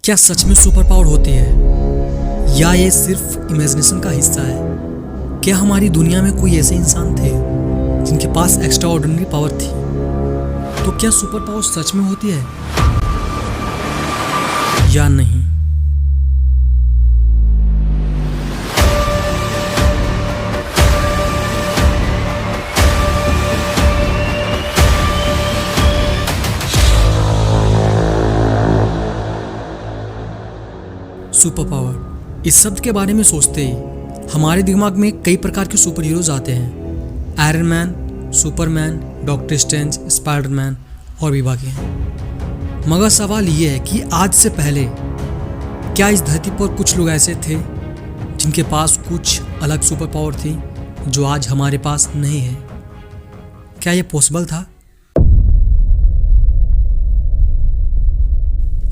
क्या सच में super power होती है या ये सिर्फ इमेजिनेशन का हिस्सा है? क्या हमारी दुनिया में कोई ऐसे इंसान थे जिनके पास एक्स्ट्रा ऑर्डिनरी पावर थी? तो क्या सुपर पावर सच में होती है या नहीं? सुपर पावर, इस शब्द के बारे में सोचते ही हमारे दिमाग में कई प्रकार के सुपर हीरोज आते हैं। Iron man, Superman, doctor strange, Spiderman और भी बाकी हैं। मगर सवाल ये है कि आज से पहले क्या इस धरती पर कुछ लोग ऐसे थे जिनके पास कुछ अलग सुपर पावर थी जो आज हमारे पास नहीं है? क्या ये पॉसिबल था?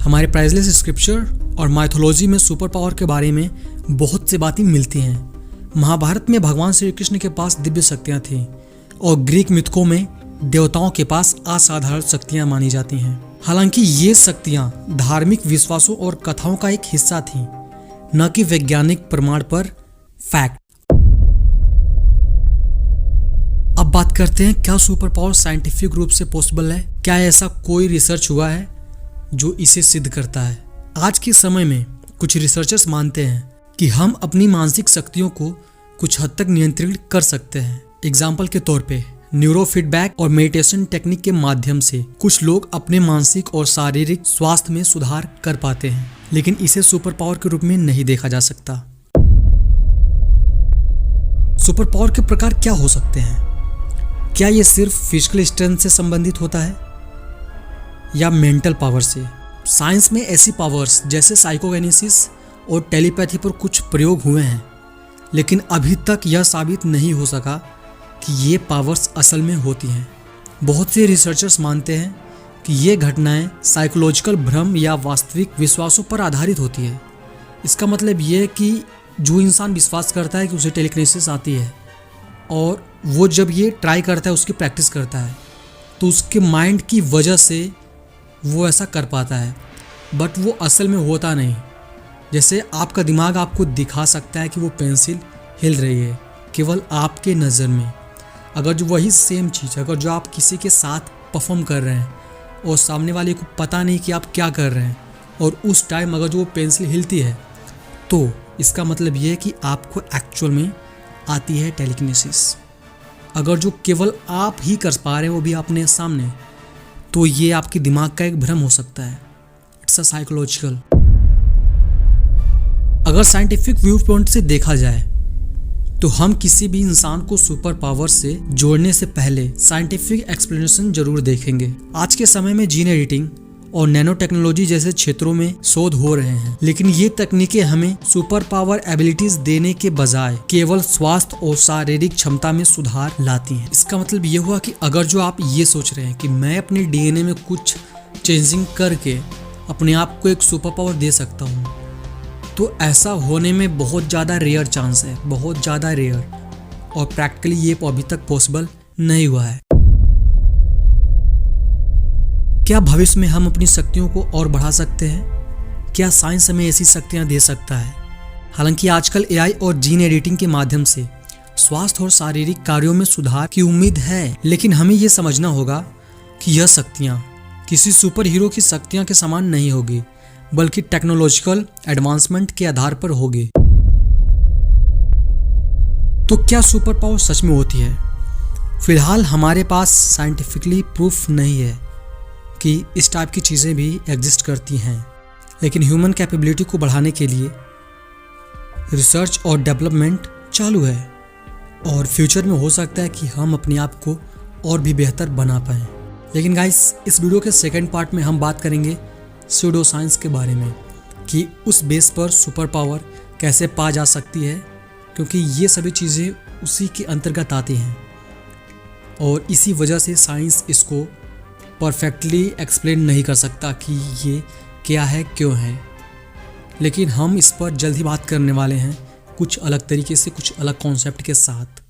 हमारे प्राइजलेस स्क्रिप्चर और माइथोलॉजी में सुपर पावर के बारे में बहुत सी बातें मिलती हैं। महाभारत में भगवान श्री कृष्ण के पास दिव्य शक्तियां थीं और ग्रीक मिथकों में देवताओं के पास असाधारण शक्तियां मानी जाती हैं। हालांकि ये शक्तियां धार्मिक विश्वासों और कथाओं का एक हिस्सा थीं, न कि वैज्ञानिक प्रमाण पर फैक्ट। अब बात करते हैं, क्या सुपर पावर साइंटिफिक रूप से पॉसिबल है? क्या ऐसा कोई रिसर्च हुआ है जो इसे सिद्ध करता है? आज के समय में कुछ रिसर्चर्स मानते हैं कि हम अपनी मानसिक शक्तियों को कुछ हद तक नियंत्रित कर सकते हैं। एग्जाम्पल के तौर पे न्यूरो फीडबैक और मेडिटेशन टेक्निक के माध्यम से कुछ लोग अपने मानसिक और शारीरिक स्वास्थ्य में सुधार कर पाते हैं, लेकिन इसे सुपर पावर के रूप में नहीं देखा जा सकता। सुपर पावर के प्रकार क्या हो सकते हैं? क्या ये सिर्फ फिजिकल स्ट्रेंथ से संबंधित होता है या मेंटल पावर से? साइंस में ऐसी पावर्स जैसे साइकोगेनेसिस और टेलीपैथी पर कुछ प्रयोग हुए हैं, लेकिन अभी तक यह साबित नहीं हो सका कि ये पावर्स असल में होती हैं। बहुत से रिसर्चर्स मानते हैं कि ये घटनाएं साइकोलॉजिकल भ्रम या वास्तविक विश्वासों पर आधारित होती है। इसका मतलब ये है कि जो इंसान विश्वास करता है कि उसे टेलीकिनेसिस आती है और वो जब ये ट्राई करता है, उसकी प्रैक्टिस करता है, तो उसके माइंड की वजह से वो ऐसा कर पाता है, बट वो असल में होता नहीं। जैसे आपका दिमाग आपको दिखा सकता है कि वो पेंसिल हिल रही है केवल आपके नज़र में। अगर जो वही सेम चीज़ अगर जो आप किसी के साथ परफॉर्म कर रहे हैं और सामने वाले को पता नहीं कि आप क्या कर रहे हैं और उस टाइम अगर जो वो पेंसिल हिलती है, तो इसका मतलब ये है कि आपको एक्चुअल में आती है टेलीकिनेसिस। अगर जो केवल आप ही कर पा रहे हैं वो भी अपने सामने, तो ये आपके दिमाग का एक भ्रम हो सकता है। It's a psychological. अगर साइंटिफिक व्यू पॉइंट से देखा जाए तो हम किसी भी इंसान को सुपर पावर से जोड़ने से पहले साइंटिफिक एक्सप्लेनेशन जरूर देखेंगे। आज के समय में जीन एडिटिंग और नैनो टेक्नोलॉजी जैसे क्षेत्रों में शोध हो रहे हैं, लेकिन ये तकनीकें हमें सुपर पावर एबिलिटीज देने के बजाय केवल स्वास्थ्य और शारीरिक क्षमता में सुधार लाती हैं। इसका मतलब ये हुआ कि अगर जो आप ये सोच रहे हैं कि मैं अपने डीएनए में कुछ चेंजिंग करके अपने आप को एक सुपर पावर दे सकता हूँ, तो ऐसा होने में बहुत ज़्यादा रेयर चांस है, बहुत ज़्यादा रेयर, और प्रैक्टिकली ये अभी तक पॉसिबल नहीं हुआ है। क्या भविष्य में हम अपनी शक्तियों को और बढ़ा सकते हैं? क्या साइंस हमें ऐसी शक्तियां दे सकता है? हालांकि आजकल एआई और जीन एडिटिंग के माध्यम से स्वास्थ्य और शारीरिक कार्यों में सुधार की उम्मीद है, लेकिन हमें यह समझना होगा कि यह शक्तियां किसी सुपर हीरो की शक्तियां के समान नहीं होगी, बल्कि टेक्नोलॉजिकल एडवांसमेंट के आधार पर होगी। तो क्या सुपर पावर सच में होती है? फिलहाल हमारे पास साइंटिफिकली प्रूफ नहीं है कि इस टाइप की चीज़ें भी एग्जिस्ट करती हैं, लेकिन ह्यूमन कैपेबिलिटी को बढ़ाने के लिए रिसर्च और डेवलपमेंट चालू है और फ्यूचर में हो सकता है कि हम अपने आप को और भी बेहतर बना पाएँ। लेकिन गाइस, इस वीडियो के सेकंड पार्ट में हम बात करेंगे स्यूडो साइंस के बारे में कि उस बेस पर सुपर पावर कैसे पा जा सकती है, क्योंकि ये सभी चीज़ें उसी के अंतर्गत आती हैं और इसी वजह से साइंस इसको परफेक्टली एक्सप्लेन नहीं कर सकता कि ये क्या है, क्यों है। लेकिन हम इस पर जल्द ही बात करने वाले हैं कुछ अलग तरीके से, कुछ अलग कॉन्सेप्ट के साथ।